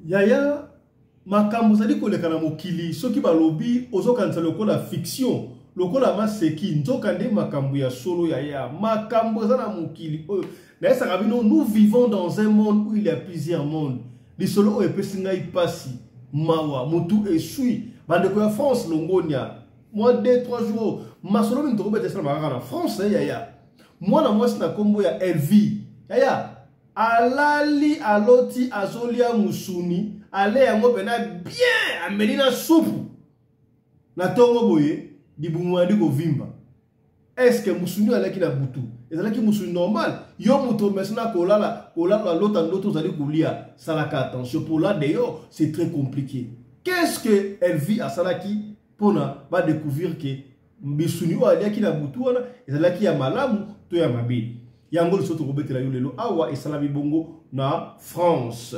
Yaya makambo zali koleka na mokili soki balobi ozokanisa lokola fiction lokola maseki nzoka nde makambo ya solo yaya makambo za na mokili oyo na esaka bino nous vivons dans un monde où il y a plusieurs mondes lisolo oyo epesi ngai pasi mawa mutu esui bandeko ya France longonia moi 2-3 jours masolo minto kobete sana makaka na France yaya mwana mwasi na kombo ya LV yaya alali aloti azolia musuni ale yango pena bien amelina supu na tongo boye dibumwandi ko vimba est-ce que musuni alaki na butu ezalaki musuni normal yo muto mesna kolala lota ndoto zali kulia salaka attention pour là d'ailleurs c'est très compliqué qu'est-ce que elle vit à salaki pona va découvrir que musuni o alaki na butu wana ezalaki ya malamu to ya mabili yango soto kobetela yo lelo awa esalami bongo na France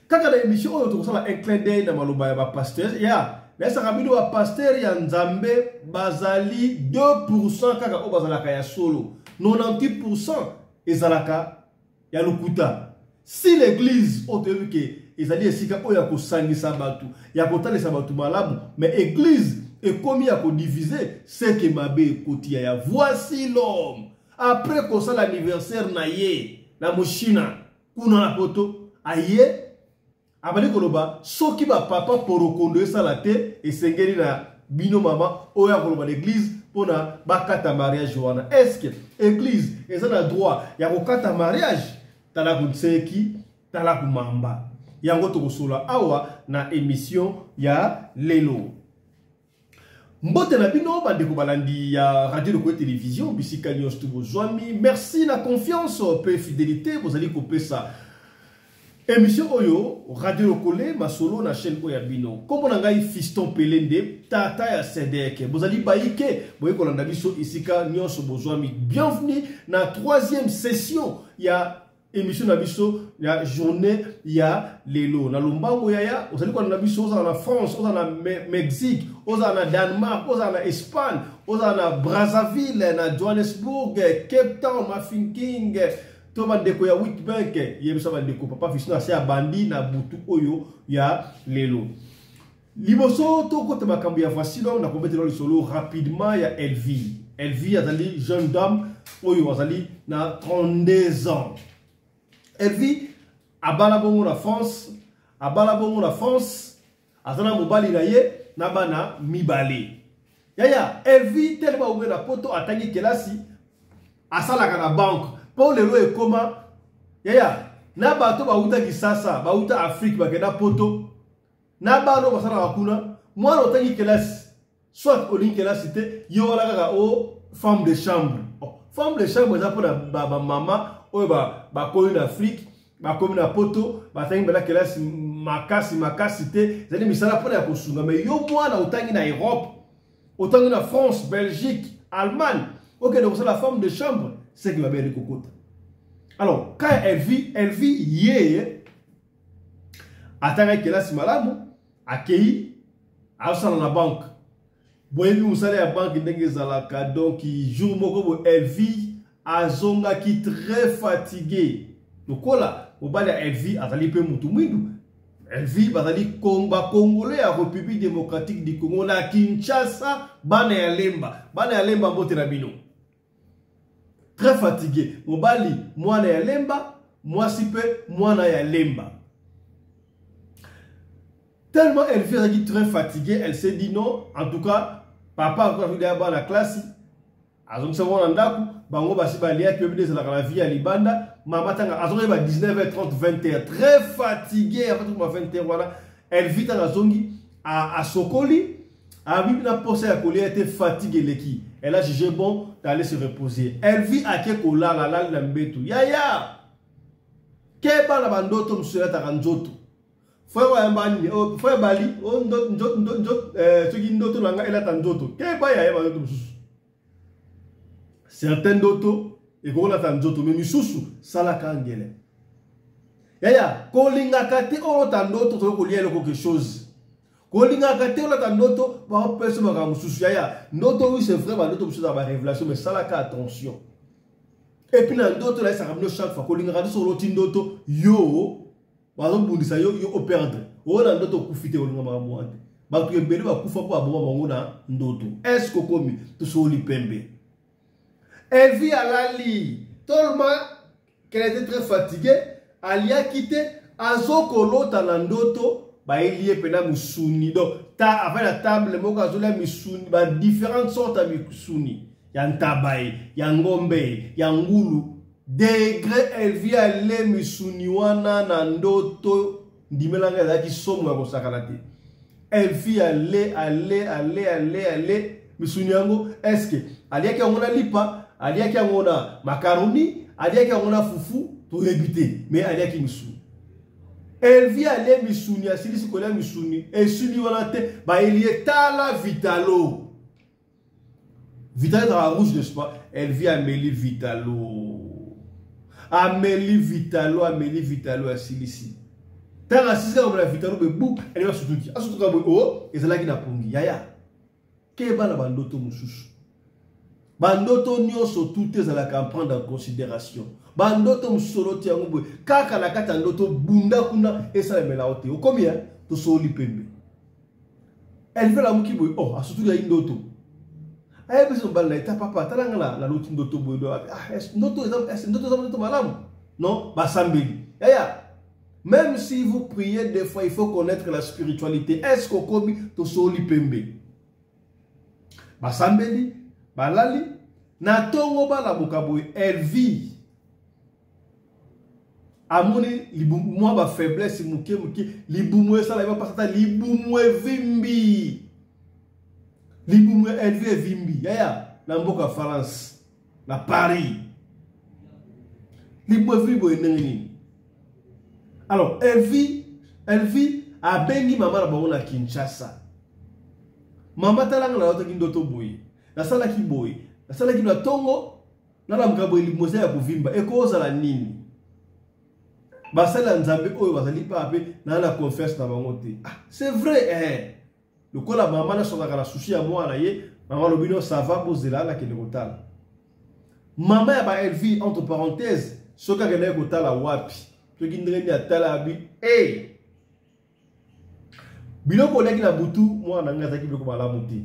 kaka na émission oyo tokosala un clin d'œil na maloba ya ba pasteur ya nesa kabino ba pasteur ya Nzambe bazali 2% kaka o bazalaka ya solo 98% ezalaka ya lokuta si l'église otoyoke ezali esika oyo ya kosangisa batu ya kotalisa batu malamu mais église ekomi ya kodiviser c'est que mabe kotia ya voici l'homme après qu'on ça l'anniversaire na ye na moshina kuna na poto aye abali koloba soki ba papa porokondo esala te esengeli na bino mama oya koloba l'église pona bakata mariage wana est-ce que église eza na droit ya kokata mariage tala kunseki tala kumamba yango tokosola awa na émission ya lelo mbote na bino bandeko balandi ya radio de télévision bisika nyos to bozwami merci la confiance pe fidélité bozali kopesa émission oyo radio lokole masolo na chaîne oya bino kombo na ngai Fiston Pelende tata ya Sedek bozali baike boye kolanda biso isika nyos bozwami bienvenue na 3e session ya émission na biso ya journée ya lelo na lombango yaya ozali kolanda biso oza na France oza na Mexique oza na Danemark oza na Espagne oza na Brazzaville na Johannesburg Cape Town Mafinking to bandeko ya Witbank yebisa bandeko papa Fiston ase ya bandi na butu oyo ya lelo liboso to kote makambo ya voici donc na kombetelo lisolo rapidement ya LV azali jeune dame oyo azali na 32 ans elle vit à Balabongo la France, azana mobali na ye na bana mibale. Yaya, elle vit tellement ouvert la poto atangi kelasi asala kana banque. Pour le loi koma yaya, na bato bauta kisasa, bauta Afrique bakena poto. Na bano basala bakuna, moi otangi kelasi. Soit au link kelasi te yo la kaka o femme de chambre. Femme de chambre za pona ba mama oyo ba koyo na Afrique ba koyo na poto ba tangi bela kelasi makasi te zali misala pona ya kosunga mais yo mwana otangi na Europe otangi na France Belgique Allemagne OK donc c'est la femme de chambre c'est que va bien kokota alors quand elle vit yeye atanga kelasi malamu akei asala na banque boyebi musala ya banque ndenge zalaka donc jour moko elle vit azonga qui très fatigué lokola obali elle vit azali pe mutu mwindu elle vit bazali komba congolais ya République démocratique du Congo na Kinshasa bana ya lemba mbote na bino très fatigué obali mwana ya lemba mwasi pe mwana ya lemba tellement elle vit très fatiguée elle s'est dit non en tout cas papa a vu d'abord la classe azong savon ndaku bango basi balia que des la vie à libanda maman tanga azong ba 19h30 20h très fatiguée après tout 20h voilà elle vit dans la zongi à Sokoli a vu na posé à coller était fatiguée l'équipe elle a jugé bon d'aller se reposer elle vit à Kekola la mbetu yaya keba la bandoto msela taranzoto frère wambani frère bali ndot soki ndoto nanga ela tanzoto keba yaya bandoto msusu certains d'auto et qu'on a tanzoto mais misusu salaka ngele yaya kolinga kate o tandoto to kolia quelque chose kolinga kate o tandoto ba pesa ba misusu yaya ndoto oui c'est vrai ba ndoto misusu ba révélation mais salaka attention et puis na ndoto là ça ramène chaque fois kolinga kate so loti ndoto yo bazo bundisa yo au perdre ona ndoto kufite olinga makambo ante bato ebele bakufa po aboma bango na ndoto est-ce que komi tosoli pembe elle vit à Lali tellement qu'elle était très fatiguée ali a quitté azokolota na ndoto ba elie pena musuni donc ta avec la table moko azola misuni ba différentes sortes de misuni ya ntabai ya ngombe ya ngulu degré elle vit aller misuni wana na ndoto ndimelanga ezaki somo ya kosakana te elle vit aller misuni yango est-ce que aliaki yango na lipa aliaki yango na macaroni aliaki yango na fufu to éviter mais aliaki misuni elle vit aller misuni asili sikola misuni esuni wana te ba elie tala vitalo Vitalo dans la rouge, n'est-ce pas? Elle vit Amélie Vitalo. Amélie Vitalo à Silici. Tant que si on a Vitalo, elle va surtout dire. Surtout quand oh, et c'est là qui n'a pas dit. Yaya. Qu'est-ce que la bandoto moussous? Bandoto nyonso tout est à la prendre en considération. Bandoto moussolo tiango. Kaka la kata ndoto bunda kuna et ça la melaote. Au combien? To soli pembe. Elle veut la mouki boy. Oh, a surtout ya ndoto. Aye beso bal na papa talanga la loti ndoto boy do ah ndoto malamu non basambeli yaya même si vous priez des fois il faut connaître la spiritualité est-ce que komi to soli pembe basambeli balali na tongo bala bokaboy elle vit amoni libumwa ba faiblesse muke libumwe sala ba pasata libumwe vimbi Libumwe élevé vimbi yaya na mboka France na Paris libumwe vimbo enengini alors elle vit a bengi mama na bango na Kinshasa mama talanga na otaki ndoto boye na sala ki boye na sala ki na tongo na la mkabo libumwe ya kuvimba ekoza la nini basala nzambe oyo bazali pa pe na confesse na bango te ah c'est vrai le coup la maman n'a son la souci à moi là maman le bino ça va poser là qui est total maman elle vit entre parenthèses ce qu'a gagné total à wapi ce qui ndreni à talabi bino ko leki na butu moi na ngata ki biko bala muti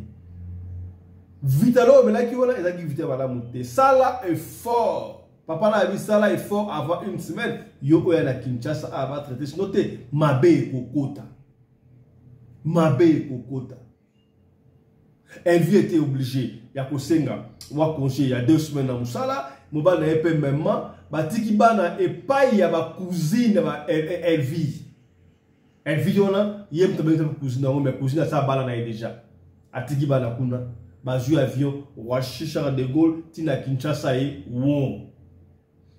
vitalo bela ki wala ezaki vite bala muti sala effort papa na bi sala effort avant une semaine yo ko ya na Kinshasa a va traiter noter mabe kokota Mabe Kokota. Elle vie était obligée. Il y a Kosenga. Wa congé il y a 2 semaines dans Moussala. Moba na épée même. Batiki bana et pas il y a ma cousine. Elle vit. Elle vit on a. Il y a une cousine. Mais cousine a ça bala na déjà. Atiki bana kuna. Bazu avion. Washi Charles de Gaulle. Tina Kinshasa et wow.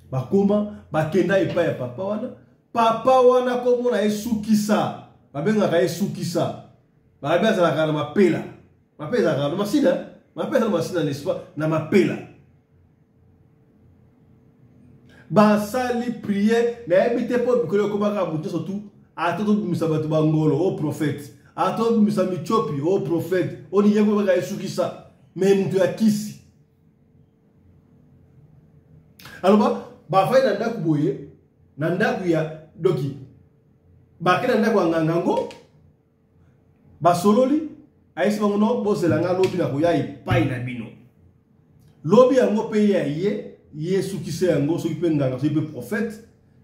Bakoma. Bakenda et pas ya papa wana. Papa wana comme on a esukisa. Babenga ka esukisa babenga za kana mapela mapela kana masina mapela masina n'est-ce pas na mapela basali prier na ebite po bikolo ko baka buto surtout atoto misabatu bangolo au prophète atoto misami chopi au prophète oni yego baka esukisa mais mtu ya kisi alors ba fa na ndaku boye na ndaku ya doki bakena ndako ngangango basololi aisi bango no boselanga lobi na koya epai na bino lobi yango pe ya Yesu kise yango soki pe nganga soki pe prophète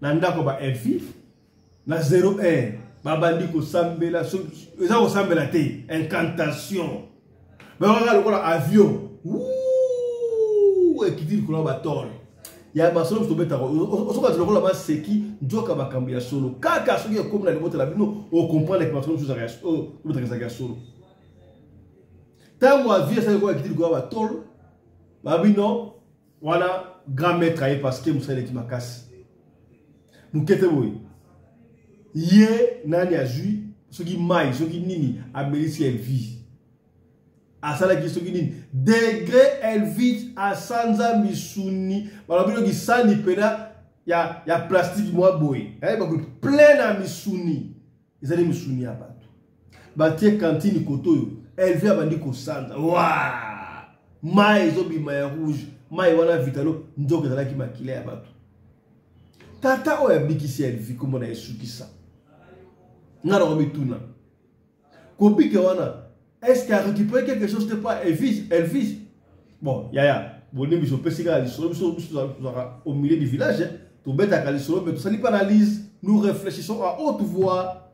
na ndako ba elfi na 01 babandi ko sambela eza ko sambela te incantation ba waka lokola avion ekitiri ko ba tol ya basolo to beta osoka lokola ba seki njoka bakambi ya solo kaka soki comme na libota la bino o comprendre que basolo chose ya bota solo tango avia sa ko ekitiri ko ba tol babino wana grand maître aye parce que musale ki makasi mukete boy ye nani azui soki mai soki nini amelisi elle vit asala ki soki nini degré elle vit a sanza misuni balabino ki sani pena ya plastique moi boy ba plein na misuni ezali misuni ya bato batie cantine kotoyo elle vit abandi ko sanza wa mai zo bima ya rouge mai wana vitalo ndoke ezalaki makila ya bato tata oyo abikisi elle vit comme na esukisa N'a pas mituna. Kobi Kewana. Est-ce qu'elle a récupéré quelque chose de pas Elvis? Bon, yaya, bon, nous sommes au milieu du village, tout bête à Calisolo, mais tout ça n'est pas analyse. Nous réfléchissons à haute voix.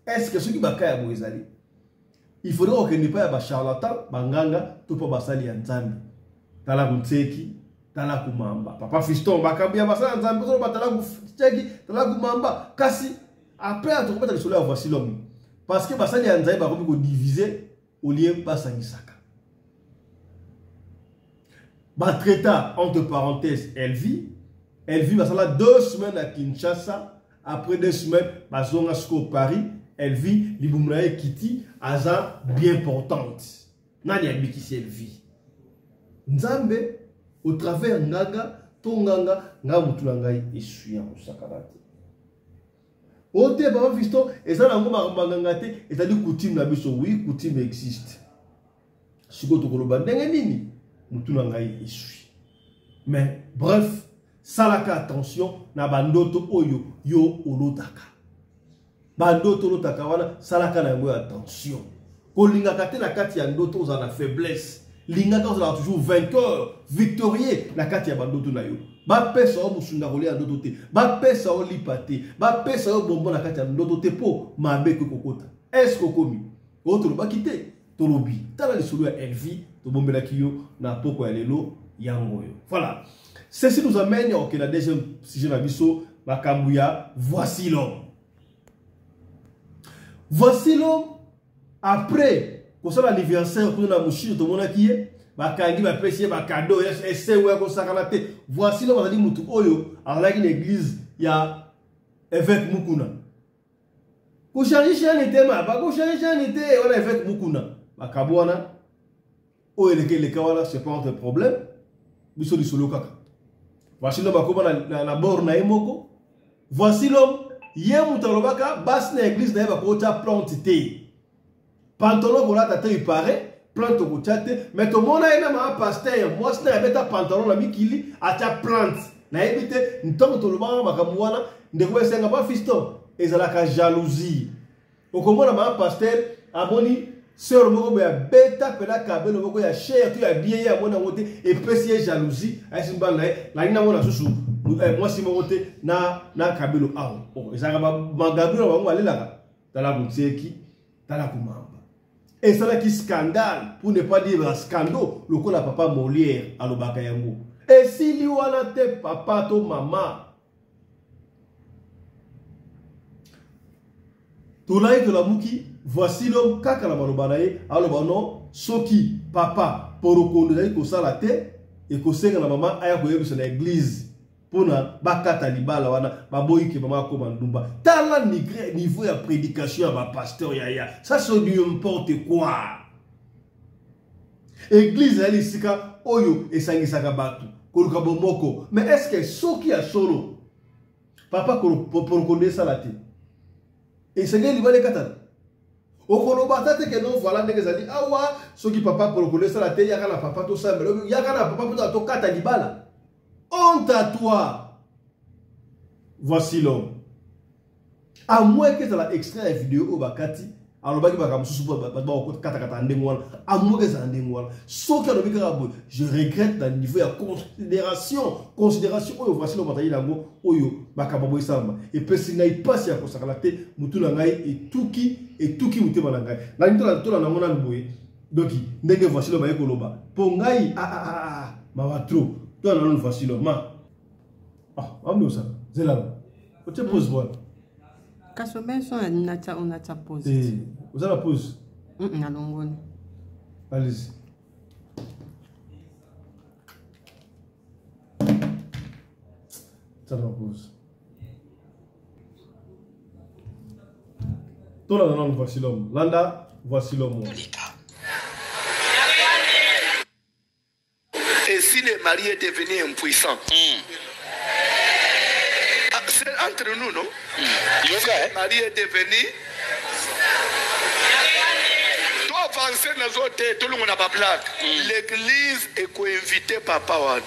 Est-ce que ce qui va faire Moïsali? Il faudrait qu'on n'ait pas un charlatan, banganga, tout pas basali en Zambie. Tala kunseki, tala kumamba. Papa fiston, bakabia basali en Zambie, tala kunseki, tala kumamba. Kasi, après, on va te à voici l'homme. Parce que basali en Zambie, on va diviser. Au lieu de Basangisaka. Batreta, entre parenthèses, elle vit va 2 semaines à Kinshasa. Après 2 semaines, Bazonga au Paris. Elle vit, Liboumlae Kiti, Aza bien portante. Nani a mis qui elle vit. Nzambe, au travers Ngaga, Tonganga, Ngamutulangai, et Suyan au Sakarate. Ote papa fiston et ça nango makambangangate et ça dit coutume na biso oui coutume existe. Siko to koloba ndenge nini mutuna ngai esui. Mais bref, salaka attention na bandoto oyo yo olotaka. Bandoto olotaka wana salaka na ngo attention. Kolinga kate na kati ya ndoto za na faiblesse. Linga ka za toujours vainqueur, victorieux na kati ya bandoto na yo. Ba pesa o musunda kolia ndoto te. Ba pesa o lipate. Ba pesa o bonbon na kati ya ndoto te po mabe ko kokota. Est-ce que komi? O to ba kite. To lobi. Tala le solo ya Elvi, to bombela kiyo na poko ya lelo yango yo. Voilà. Ceci nous amène au la deuxième sujet na biso makambu ya voici l'homme. Voici l'homme après pour ça l'anniversaire pour na mushi to mona kiye. Bakangi ba pesi ba cadeau essaie ouais ko sakalate. Voici l'homme a dit mutu oyo avec une église ya évêque Mukuna. Ko changer chanité ma ba ko changer chanité on évêque Mukuna. Bakabwana oyo le kawala c'est pas un problème. Biso di solo kaka. Voici l'homme akoma na bord na emoko. Voici l'homme ye mutalobaka bas na église na ba ko ta plante te. Pantalon ko la tata il paraît plante ko chate mais to mona ina ma pasteur moi c'est na beta pantalon la mikili acha plante na ebite ntongo to lobanga makamwana ndeko esenga ba fiston ezalaka jalousie okomona ma pasteur amoni sœur moko ya beta pela kabelo moko ya cher tu ya bien ya mona ngote et pesi jalousie asimba la ina mona susu moi si mokote na kabelo awo ezalaka magabiro bango alelaka tala butseki tala kumamba. Et ça là qui scandale, pour ne pas dire scandale, le coup la papa Molière à l'Obakayango. Et si lui wana te papa to maman, tout là que la mouki, voici l'homme kaka la malobanaye, alors non, soki papa pour reconnaître que ça la tête et que c'est la maman aya koyebi sur l'église. Pona bakata libala wana baboyi ke mama ko mandumba tala niveau ya prédication ya ba pasteur yaya ça c'est du n'importe quoi. Église ali sika oyo esangisaka batu koluka bomoko mais est-ce que soki ya solo papa pour connaître ça la tête et c'est ngeli bale katana okoloba tate ke non voilà ndenge zali awa soki papa pour connaître ça la tête yaka na papa to ça mais yaka na papa to kata libala. Honte à toi. Voici l'homme. À moins que tu aies extrait la vidéo au Bakati, alors je regrette dans le niveau de considération. Considération, voici l'homme. Et puis si tu pas si tu et tout qui mute malangai. Là, tu as donc, voici l'homme. Pongai, trop. Toi, non, facilement. Ah, on ça. C'est là. On te pose voilà. Kasobe so on a ta pause. Vous avez la pause. Allons-y. Allez-y. Ça la pause. Toi, là, non, voici l'homme. Landa, voici l'homme. Et si le mari est devenu impuissant, c'est entre nous, non? Si le mari est devenu. Toi, avancer dans autres, tout le monde n'a pas blague. L'église est co-invité papa.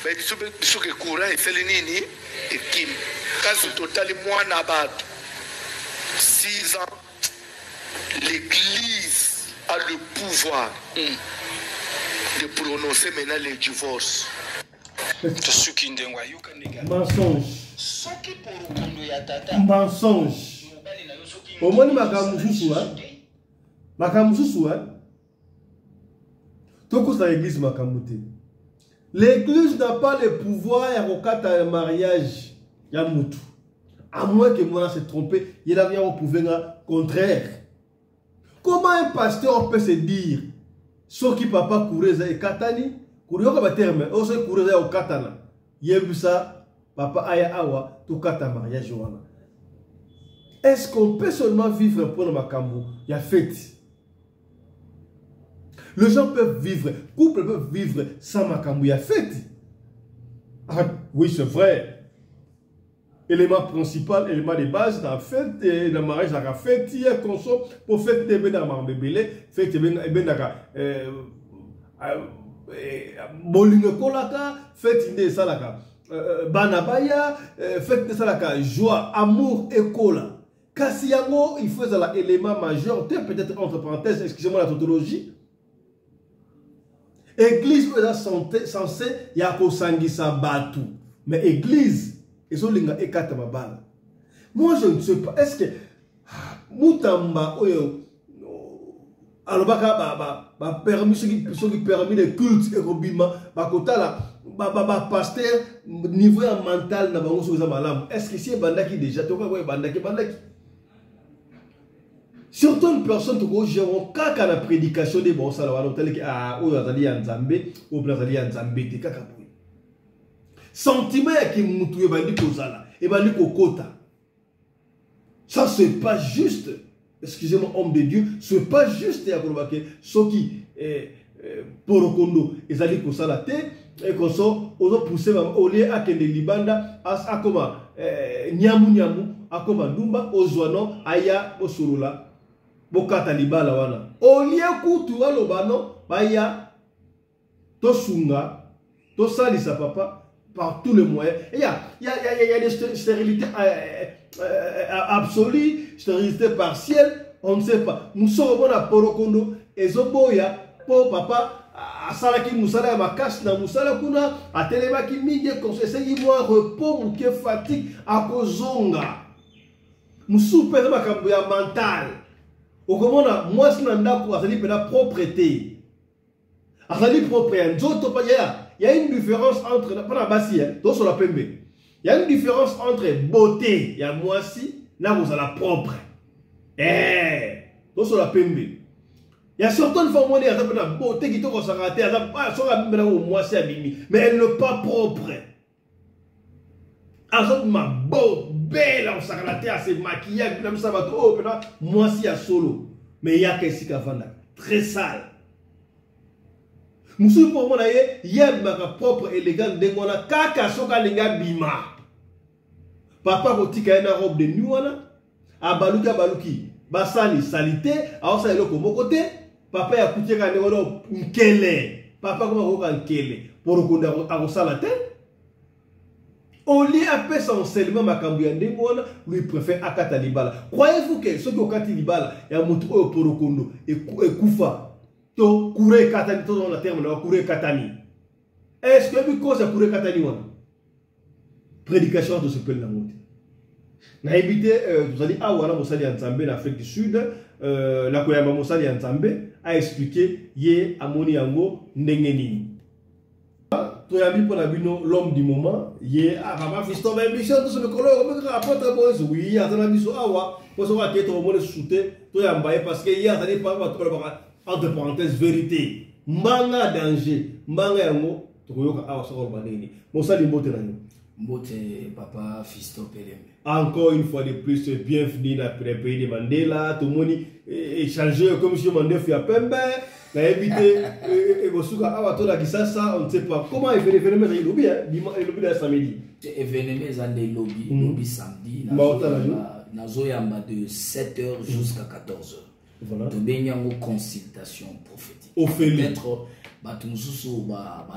Mais il faut que courant et Félinini et Kim. Quand c'est total, moi, n'a pas. 6 ans, l'Église a le pouvoir de prononcer maintenant les divorces. Mensonge. Mensonge. Au moins, Makamususu, l'église Makamute. L'église n'a pas le pouvoir à mariage. Yamutu. À moins que moi se trompé, il a bien au pouvoir contraire. Comment un pasteur peut se dire ce qui papa courait et katani, courir comme terme, aussi courir au katana. Yebusa, papa aya awa, tout kata mariage. Est-ce qu'on peut seulement vivre pour le Makambo? Il y a fête. Les gens peuvent vivre, couple peuvent vivre sans Makambo, il y a fête. Ah, oui, c'est vrai. Élément principal, élément de base, dans la fête, dans le mariage, dans la fête, il y a consomme pour fête de dans le bébé, fête de bolingo kolaka, fête de salaka, banabaya, fête de salaka, joie, amour et cola. Kassiyango, il faut l'élément majeur, peut-être entre parenthèses, excusez-moi la tautologie. Église est censée y a batu. Mais église, ils ont linga ekata mabala. Moi je ne sais pas, est-ce que Moutamba oyo alobaka permis ceux qui permis les cultes et robima bakota la pasteur niveau mental na bango so malam. Est-ce que c'est bandaki déjà toka ko bandaki surtout une personne qui a géré kaka la prédication de bon salawalo tel que oyo azali ya nzambe ou azali ya nzambe te kaka boy sentiment qui mutu e bandi kozala e bandi kokota. Ça c'est pas juste. Excusez-moi homme de Dieu, c'est pas juste ya kolobake soki porokondo ezali kosala te et qu'on so ozo pousser au lieu akende libanda akoma nyamu akoma ndumba ozwano aya osolola bokata libala wana olie kutu walobano baya tosunga tosalisa papa par tous les moyens. Il y a des stérilités absolues, stérilité partielle, on ne sait pas. Nous sommes à Porokondo et Zoboya pour papa à Salaki Moussala à Makas na Moussala kuna à Telemaki Midi conseiller moi repos ou qui fatigue à Kozonga. Moussou pèse ma cambuya mental. Au comment moi c'est nanda pour azali pena propreté. Azali propre en zoto pa il y a une différence entre il y a une différence entre beauté, il y a moi si, là vous allez propre. Dans la pembe. Il y a certaines femmes qui ont la beauté qui sont raté, mais elle n'est pas propre. Azot ma beau, belle, on s'est raté à se maquiller, comme ça va tout, moi si à solo. Mais il y a qu'est-ce qu'il y a très sale. Monsieur pour moi il y a ma propre élégante de moi kaka soka linga bima papa kotika na robe de nuit wana baluki basali salité alors ça eloko mokote papa ya kutika ne wono nkele papa koma ko nkele pour konda akosala te au lieu après son seulement makambu ya ndengona lui préfère akata libala. Croyez-vous que ceux qui okati libala ya mutu oyo porokondo et kufa to kure katani to dans le terme de kure katani. Est-ce que vous cause kure katani wana? Prédication de ce peuple la monte. Na évité vous allez awala mosali en Zambie en Afrique du Sud, la koyama mosali en Zambie a expliqué ye amoni yango ndengeni. To yami pour la bino l'homme du moment, ye papa fiston ben mission to se kolo comme apôtre boys oui atana biso awa pour so ka to mo le souté to yamba parce que ye atani pas entre parenthèses vérité manga danger manga yango tokoyoka awa soko banini mosali mbote na yo mbote papa Fiston Pelembe. Encore une fois de plus bienvenue dans le pays de Mandela tout le monde échanger comme si Mandela fait à Pembe na éviter et bosuka awa to la kisasa on ne sait pas comment événement ça lobby lobby la samedi événement ça lobby samedi nazo yamba de 7h jusqu'à 14h. Voilà. De benyango consultation prophétique. Peut-être batumususu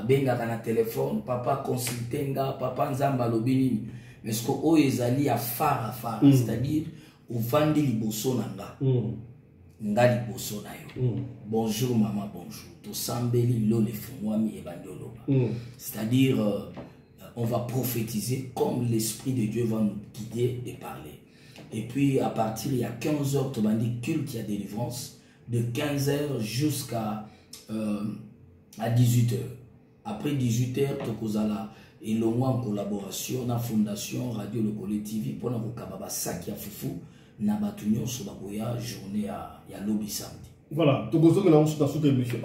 benga na téléphone papa consultenga papa nzamba lobini mais ce que o ezali à phare c'est-à-dire ovandi liboso na nga nga liboso na yo bonjour maman bonjour tosambeli lo lefungwami ebandi oloba c'est-à-dire on va prophétiser comme l'esprit de Dieu va nous guider et parler. Et puis à partir il y a 15 heures tu m'as dit culte, il y a délivrance de 15 heures jusqu'à à 18 heures. Après 18 heures tu kozala et le mois en collaboration na fondation Radio Lokole TV pour na kokababa saki ya fufu na batunyo so bakoya journée ya lobby samedi. Voilà, tu as dans cette émission.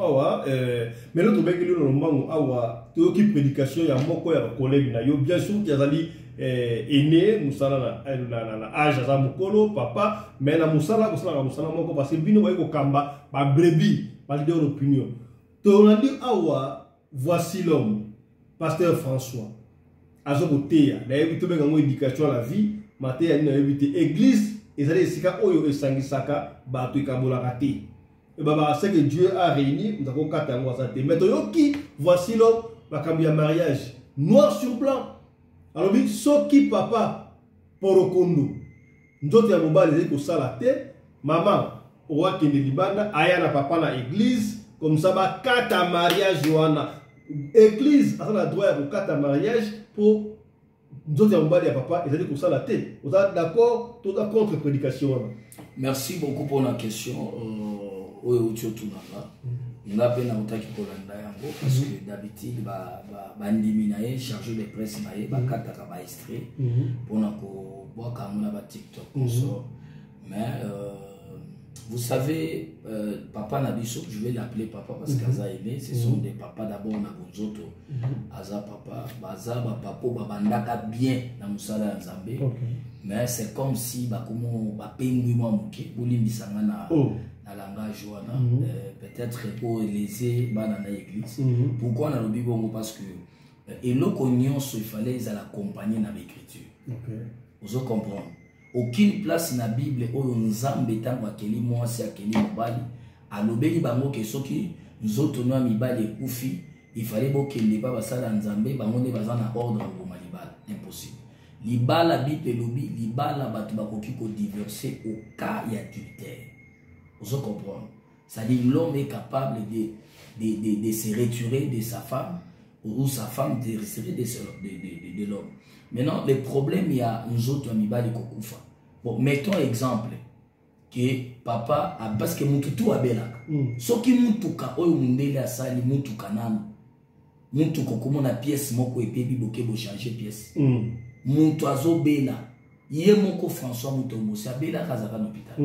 Mais là, tu as vu le moment où tu as prédication, il y a beaucoup de collègues. Bien sûr, il y a des aînés, Moussala, âge, Mukolo, papa, mais na Moussala, parce que Bino Weko Kamba, ma brebis, ma leader d'opinion. Tu as dit, voici l'homme, pasteur François. Azokotea, il a évité une éducation à la vie, Matéa, il a évité l'église, et ça dit, Oyo et Sangisaka, Batu et Kabolakati. Et c'est que Dieu a réuni, nous avons 4 ans à santé. Maintenant, voici l'homme, le mariage, noir sur blanc. Alors, ce qui papa, pour le kondo, nous avons dit que ça la tête, maman, au roi qui est libanda, ayana papa na église, comme ça, 4 mariage, Johanna. Église, a le droit de 4 mariage pour nous avons dit à papa, et ça dit que ça la tête. Vous êtes d'accord, tout est contre prédication. Merci beaucoup pour la question. Oyo tunanga nga pe na utaki kolanda yango parce que d'habitude bandimi na ye chargé de presse na ye bakataka ba extrait pona ko boka mona ba TikTok mais vous savez papa Nabiso, je vais l'appeler papa parce qu'aza aimé, ce sont des papas d'abord na bonzoto aza papa baza ba papo babandaka bien na musala nzambe mais c'est comme si bakomo ba pengwi moi muke bolimbisanga na na langage wana peut-être pour laisser bana na église pourquoi na lobi bongo parce que eloko nyonso il fallait les accompagner dans l'écriture vous comprendre aucune place na Bible oyo nzambe tango akeli mwasi akeli mobali alobeli bango ke soki nzoto no mibali ekufi il fallait bokende pa basala nzambe bango ne baza na ordre ngoma libala impossible libala Bible lobi libala batu bakoki ko divorcer au cas d'adultère. Vous comprenez? C'est-à-dire l'homme est capable de se retirer de sa femme ou sa femme de se retirer de l'homme. Maintenant, le problème, il y a nous autres amibali kokufa. Bon, mettons exemple que papa, parce que mututu abelaka. Soki mutuka oyo mundele asali mutuka nanu. Mutuka komona pièce moko epebi boke bo changer pièce. Muntu azobela. Ye moko François Mutombosi abela kazaka na hôpital.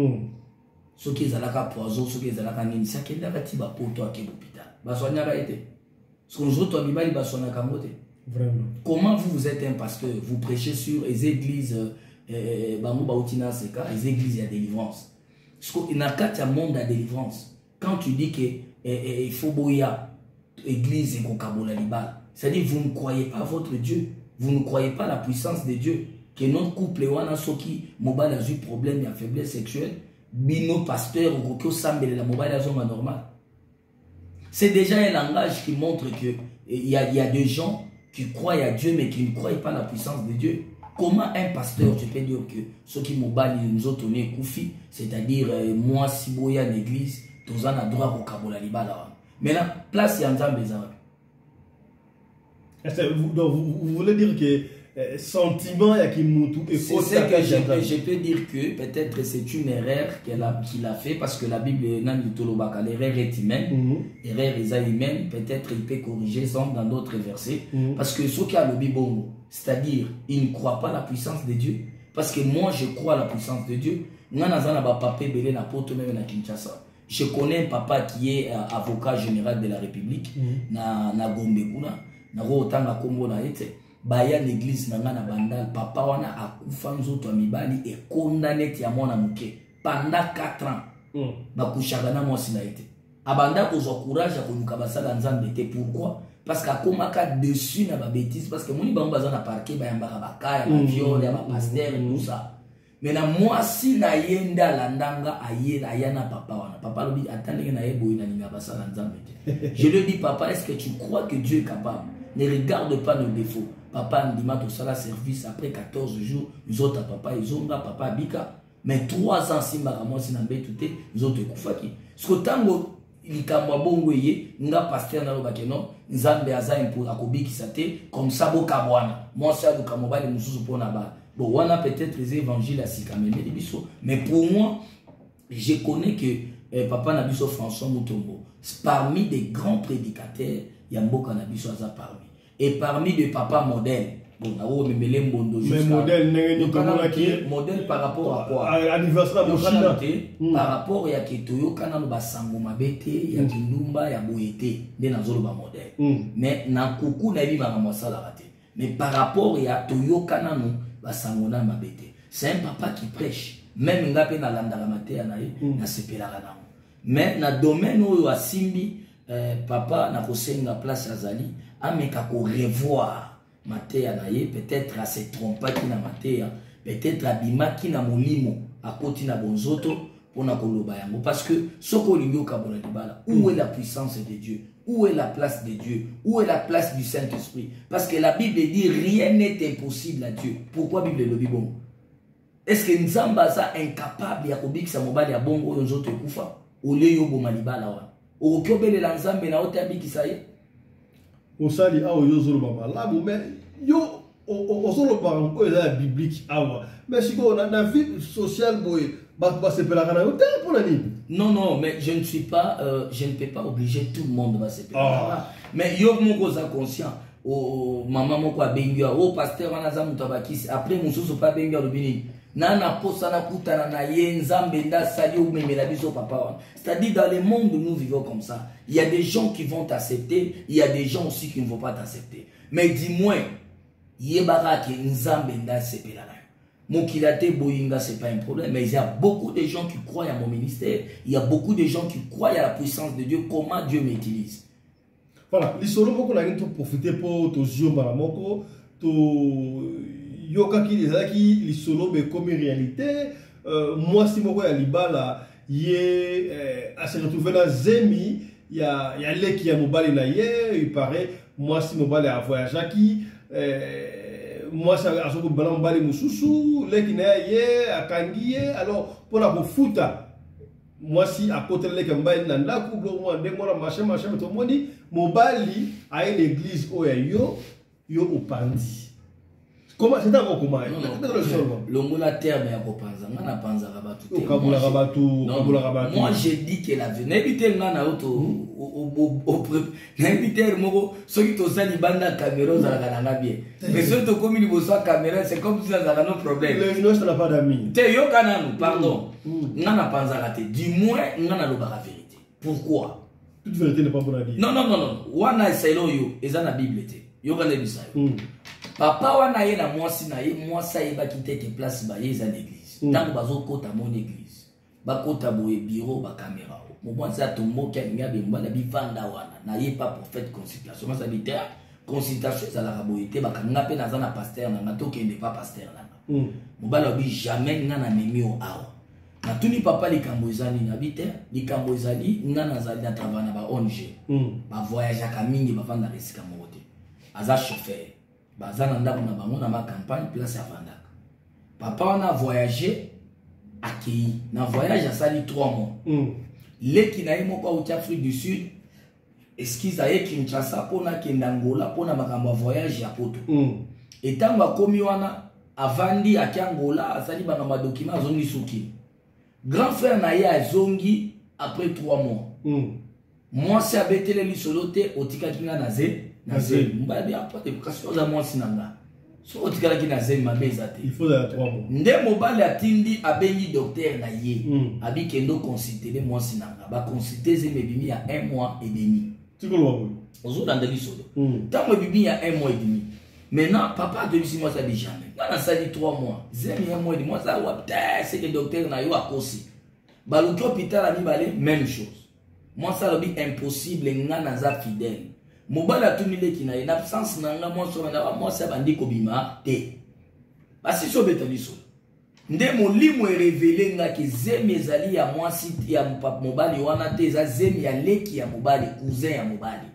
Ce qui est à la poison, ce qui est à la canine, c'est qu'il y a des poto à l'hôpital. Basonia a été. Ce qu'on joue, toi, Bibali, Basonia Kamote. Vraiment. Comment vous êtes un pasteur? Vous prêchez sur les églises, Bamou Baoutina Seka, les églises, il y a délivrance. Il n'y a qu'un monde à délivrance. Quand tu dis qu'il faut boya, église et Kokabola Libal, c'est-à-dire que vous ne croyez pas à votre Dieu, vous ne croyez pas à la puissance de Dieu, que notre couple, Wana Soki, Mobile a eu problème, il y a faiblesse sexuelle. Bino pasteur ou que sambele la mobile à zone normal. C'est déjà un langage qui montre que il y a des gens qui croient à Dieu mais qui ne croient pas à la puissance de Dieu. Comment un pasteur tu peux dire que ceux qui mobile nous ont donné koufi, c'est-à-dire moi si boya l'église, tous en a droit au kabola libala. Maintenant place yanzambe za. Donc vous voulez dire que sentiment et qui moutou et c'est ce que je peux dire que peut-être c'est une erreur qu'il a fait parce que la Bible n'a dit tout l'erreur est humaine, erreur est humaine, peut-être il peut corriger ça dans d'autres versets parce que ce qui a le bibongo, c'est-à-dire il ne croit pas à la puissance de Dieu parce que moi je crois à la puissance de Dieu. Je connais un papa qui est avocat général de la République na Gombe kuna na Rotanga Congo na ete baya l'église na ngana bandal papa wana akufa nzoto amibali et condamné ti amona muke pendant 4 ans bakushaka na mwasi na ete abanda kozwa courage ya koluka basala nzambe te pourquoi parce qu'akomaka dessus na ba bêtise parce que moni bango baza na parquet bayambaka bakaya ba viol ya ba pasteur tout ça mais na mwasi na yenda landanga ayela ayana papa wana papa lobi atandenge na yebo ina ninga basala nzambe te je lui dis papa est-ce que tu crois que Dieu est capable? Ne regarde pas nos défauts. Papa ndima to sala service après 14 jours, nous autres papa ils ont papa bika mais 3 ans si mwasi na mbetu te nzoto ekufaki parce que tango likambo bongo ye nga pasteur na lobake non nzambe aza impo akobikisa te comme ça bokabwana mwasi aluka mobali mususu pona ba bon wana peut-être les évangiles asikamemeli biso mais pour moi je connais que papa Nabiso François Mutombo parmi des grands prédicateurs Yamboka Nabiso aza parmi et parmi des papas modèles bon na memele mbondo mais modèle par rapport à quoi anniversaire de par rapport à Ketoyo kana no basango mabete ya kindumba ya boyete nde nazolo ba modèle mais na kuku na biba na mosala raté mais par rapport à Toyo kana no basango na mabete c'est un papa qui prêche même ngape na landa la maté na ye na sepela kana mais na domaine oyo asimbi papa na kosenga place azali ameka ko revoir Matéa naye peut-être à se tromper qui na Matéa peut-être abima qui na molimo à côté na bonzoto pour na koloba yango parce que soko lingo kabona dibala où est la puissance de Dieu, où est la place de Dieu, où est la place du Saint-Esprit, parce que la Bible dit rien n'est impossible à Dieu. Pourquoi Bible le bon? Est-ce que Nzamba ça incapable ya kobikisa mobali ya bongo oyo nzoto ekufa ole yo boma libala wa okobele la Nzambe na otabikisa ye osali awo yo zolo ba malamu mais yo osolo ba ko eza biblique awa mais siko na vie sociale boy ba sepela kana yo te pour la nini. Non mais je ne peux pas obliger tout le monde à se séparer. Mais yo moko za conscient o maman moko abengia o pasteur wana za mutabakisi après mususu pa bengia lobini nana posa na kutana na ye nzambe nda sali ou memela biso papa. C'est-à-dire dans le monde où nous vivons comme ça, il y a des gens qui vont t'accepter, il y a des gens aussi qui ne vont pas t'accepter. Mais dis-moi, yebara ke nzambe nda sepela na. Mokilate boyinga c'est pas un problème, mais il y a beaucoup de gens qui croient à mon ministère, il y a beaucoup de gens qui croient à la puissance de Dieu, comment Dieu m'utilise. Voilà, l'histoire moko na ngito profiter pour to ziomba moko to yoka ki ezaki lisolo be comme réalité moi si moko ya libala ye a se retrouver dans zemi ya leki ya mobali na ye il paraît moi si mobali a voyagé qui moi ça a soko bala mobali mususu leki na ye akangi ye alors pour la futa moi si à côté leki mobali na ndako blo moi ndemo na machin to moni mobali a l'église oyo yo opandi. Comment c'est encore comment longola terme ya kopanza ngana panza rabatu te kabula rabatu moi je dis que la vie n'habiter ngana auto au n'habiter moko soki to sali banda caméra za la bien mais soki to komi liboso caméra c'est comme si ça n'a no problème les gens n'a pas d'amis te yo kana nous pardon ngana panza raté du moins ngana lo ba vérité pourquoi toute vérité n'est pas bonne à dire non wana selo yo eza na bible te yo kana bisa papa wana ye na mwasi na ye mwasi ayeba kitete place ba ye za l'église tango bazokota mon église bakota boye bureau ba caméra mo mwasi atomboki alinga bembana bivanda wana na ye pas prophète consultation ça dit consultation ça la raboyete bakanga pe naza na pasteur na tokende pas pasteur na mobala bi jamais ngana memi o awa na tuni papa likambo ezali na bite likambo ezali ngana zali na travail na ba ONG ba voyage ka mingi bavanda resika mote aza chauffeur bazana ndako na bango na ma campagne place à Vandaka. Papa on a voyagé à Kei. Na voyage à sali 3 mois. Leki na imo kwa uti Afrique du Sud. Eskiza ye Kinshasa pona kendangola pona makamba voyage ya poto. Etango akomi wana avandi akangola asali bana ma document zongi suki. Grand frère na ye azongi après 3 mois. Moi c'est abetele li solote otika kinga na ze. Mbala bien pas de question za moi sinanga. So otikala ki na zema meza te. Il faut à 3 mois. Nde mobali atindi abengi docteur na ye. Abi kendo consulter moi sinanga. Ba consulter zeme bimi ya 1 mois et demi. Tu connais pas? Ozo dandeli solo. Tant bimi ya 1 mois et demi. Maintenant papa de 6 mois ça dit jamais. Quand ça dit 3 mois, zeme 1 mois et demi, moi ça wa c'est que docteur na yo akosi. Ba l'autre hôpital a mi balé même chose. Moi ça le dit impossible ngana za fidèle. Mobala tunile kina en absence nanga moi so na moi ça bandi kobima te basi so betali so nde molimo e révéler nga ke zemi ezali ya moi site ya mobali wana te za zemi ya leki ya mobali cousin ya mobali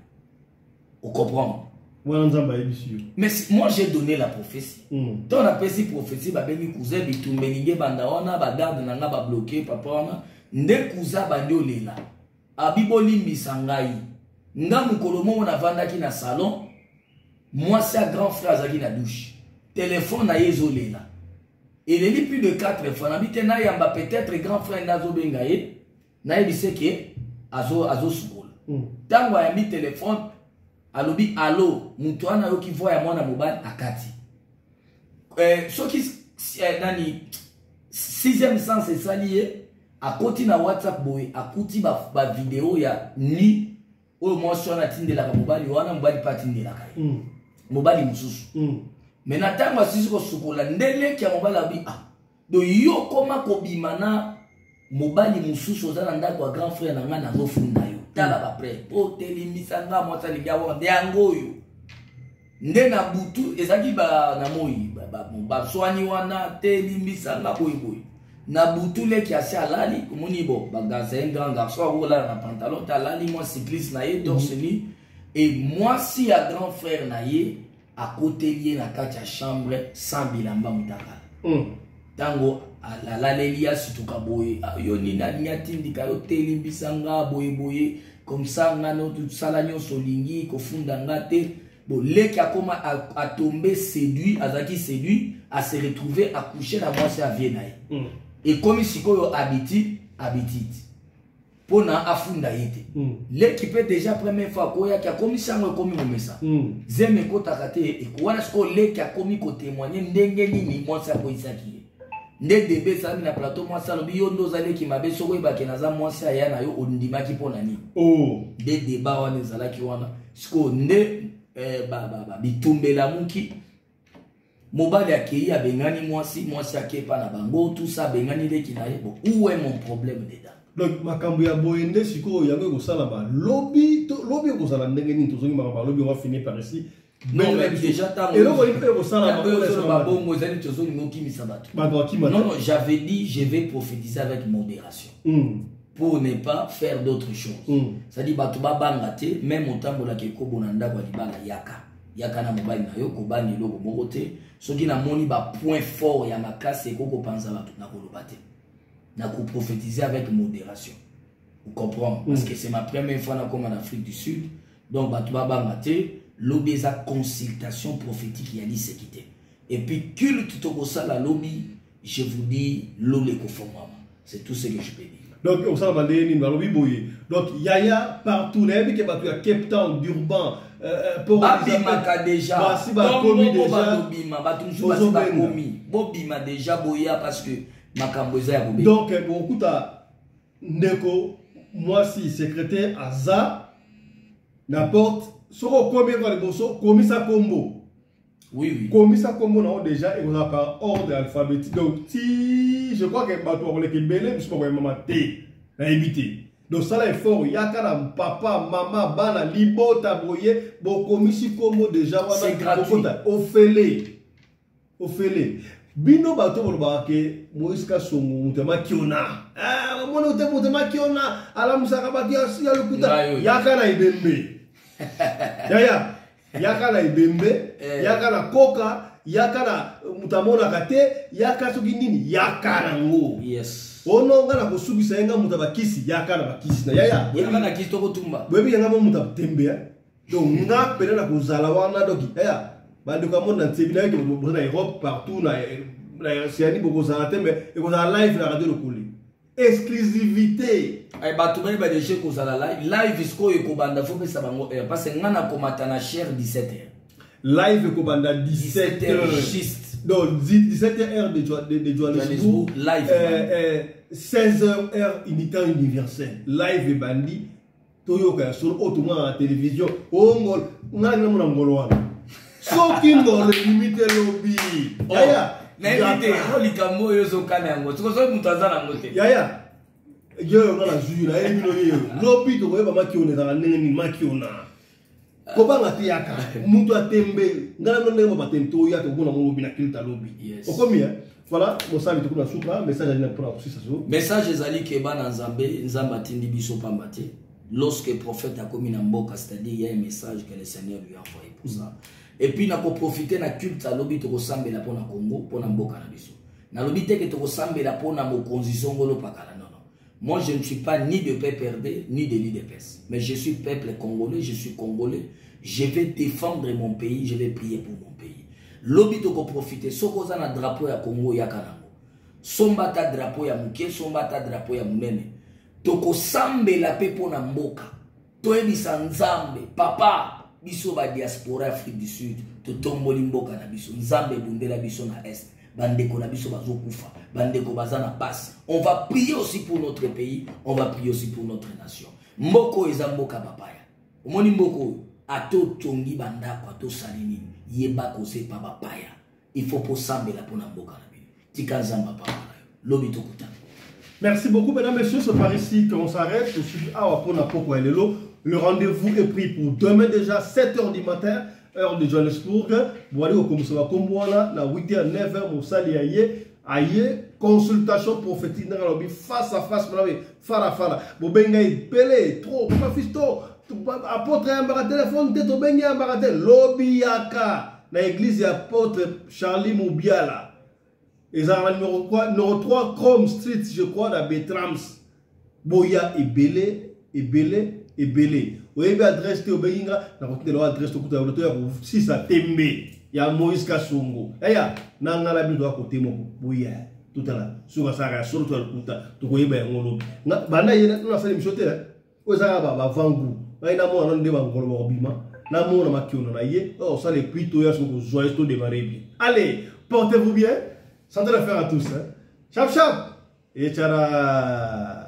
o comprendre Mais moi j'ai donné la prophétie. Quand on appelle cette prophétie, babeni cousin bitumbelinge bandaona bagarde nanga ba bloqué papa wana nde cousin bandi olela. Abiboli misangai. Nga mukolo mo na vandaki na salon. Moi c'est grand frère zaki na douche. Téléphone na yezolela. Il est plus de 4 fois. N'habite na yamba peut-être grand frère nazo bengaye. Na yebise ke azo sukol. Tango ya mi téléphone alobi allo mutu ana yo ki voya mwana mobile akati soki nani 6e sens esaliye akoti na WhatsApp boy akuti ba vidéo ya ni oyo mwasi wana tindelaka mobali wana mobali pa tindelaka mobali mususu mais na tango asisi kosukola ndeleki ya mobali abi do yo koma kobima na mobali mususu oza na ndako ya grand frère na nga nazofunda yo tala bapre po telimisanga mwata lingia wande yango yo nde na butu ezaki ba na moi ba soani wana telimisanga boy na butu leki asi alali komoni bo bagaza un grand garçon ola na pantalon talali moi cycliste na ye torse nu et moi si ya grand frère na ye à côté lié na kati ya chambre sans bilamba mutaka tango la lelia situka boye yo ni na nyatindika yo telimbisanga boye comme ça ngano tout sala nyonso lingi kofunda ngate bo leki akoma a tomber séduit azaki séduit à se retrouver accouché na mwasi à Viennaï et comme sikoyo habiti pona afunda yete leki peut déjà première fois koya ki akomi sango komi momesa zeme kota kate e ko wana siko leki akomi ko témoigner ndenge nini mwasi akoisaki nde debe sami na plateau moi salobi yo ndo zale ki mabe soko ibake na za mwasi aya na yo ondimaki pona ni nde deba wana ezalaki wana siko nde bitumbela muki mobali akei abengani mwasi akepa na bango tout ça bengani leki na ye bon où est mon problème dedans donc makambo ya boyende siko yango ekosala ba lobby ekosala ndenge nini tozongi makambo lobby on va finir par ici. Non, mais déjà, non, j'avais dit, je vais prophétiser avec modération. Pour ne pas faire d'autres choses. C'est-à-dire, Batouba Bangate, même au temps où la Keko Bonanda Walibala Yaka. Yaka na mobile na yo, Kobani logo Mogote. Ce qui n'a moni ba point fort, Yamaka, c'est Koko Panza na Kolobate. Na ko prophétiser avec modération. Vous comprenez? Parce que c'est ma première fois comme en Afrique du Sud. Donc, Batouba Bangate. Lobby sa consultation prophétique il y a dit c'est quitté et puis culte tout ça la lobby je vous dis l'olé c'est tout ce que je peux dire donc on s'en va dire lobby boy donc yaya partout là que batu ya Cape Town Durban pour Abimaka déjà ba komi déjà bobima déjà boya parce que makambo za ya bobi donc beaucoup ta ndeko moi si secrétaire aza n'importe soko combien kwa liboso komisa kombo oui komisa kombo na déjà et on a par ordre alphabétique donc si je crois que bato on est belé parce qu'on maman té na éviter donc ça là est fort yaka na papa maman bana libota boye bo komisi kombo déjà c'est gratuit ofele bino bato ba ke Moïse Kasongo mutema kiona mona mutema kiona ala musaka batia ya lukuta yaka na ibembe yaka na ibembe yaka na koka yaka na mutamona kate yaka soki nini yaka nango yes ono ngana kosubisa yenga mutabakisi yaka na bakisi na yaka na kisi toko tumba webi yanga mo mutatembe donc nga pena na kozala wana doki bande ko mona ntsebi na yeke na Europe partout na siani boko za tembe e ko za live na radio lokuli exclusivité ay batumani ba deje ko za live isko yeko banda fo pesa bango parce que ngana komata na cher 17h live ko banda 17h juste donc 17h heure de Johannesburg live 16h heure unité universelle live bandi toyoka sur autrement à la télévision ngol ngana mona ngolo wana soki ngolo limite lobby N'invite, on lit comme moi, ils sont canés. Tu vois, ils sont dans le yaya, yo na jura, et mino yo. Lobby to weba makiona na nene makiona. Koba ngati yaka, mutu atembe, ngala none mo batento ya to kuna mo lobby na kilta lobby. Okomi voilà, mo sabi to kuna suka, message na pour aussi ça. Message ezali ke ba na Nzambe, Nzamba tindi biso pambate. lorsque le prophète a commis dans Mboka, c'est-à-dire il y a un message que le Seigneur lui a envoyé pour ça. Et puis, il a profité de la culte à l'obit au Sambela pour le Congo, pour Mboka Nabiso. Dans l'obit que tu Sambela pour la condition de Pakala. Non, non. Moi, je ne suis pas ni de PPRD, ni de l'IDPS. Mais je suis peuple congolais, je suis congolais. Je vais défendre mon pays, je vais prier pour mon pays. L'obit au profiter, ce qu'on a un drapeau à Congo, Yakanango. Sombata drapeau ya Muké, sombata drapeau ya Munene. Toko Sambela pe pour Mboka. Toebisa Nzambe, papa. Biso ba diaspora Afrique du Sud, to tomboli mboka na biso, Nzambe bundela biso na est, bandeko na biso bazo kufa, bandeko bazana passe. On va prier aussi pour notre pays, on va prier aussi pour notre nation. Mboko eza mboka papaya. Omoni mboko ato tongi bandako ato salini, yeba kose pa papaya. Il faut pour Sambela pour na mboka na bino. Tika Nzamba papa. Lobito kuta. Merci beaucoup, mesdames et messieurs. C'est par ici qu'on s'arrête. Je suis à Poko Elelo. Le rendez-vous est pris pour demain déjà, 7h du matin, heure de Johannesburg. Vous allez au Komisama Kombouana, na 8h, 9h, Moussali Aye, consultation prophétique, face à face, fara. Bobenga Pelé, trop, papa Fisto, apôtre Ambara téléphone, Teto Benga Ambara Lobby Yaka, na église apôtre Charlie Moubiala. Et ça numéro 3, Chrome Street, je crois, dans Betrams. Boya et Belé. Vous avez adresse au Benga, l'adresse au Koutaoulotoya, si ça tembe, il y a Moïse Kassongo. Et ya, Nangala Bido à côté, mon Boya, tout à l'heure, sur la Sara, sur le Kouta, tu vois, Bana, il y a une affaire de michoté, aux Arabes, à Vangou, là, il y a un monde de Vangolo, Bima, là, mon Amakion, oh, ça, les Kuitoya sont joyeux de démarrer. Allez, portez-vous bien, santé la faire à tous, chap, et tchara.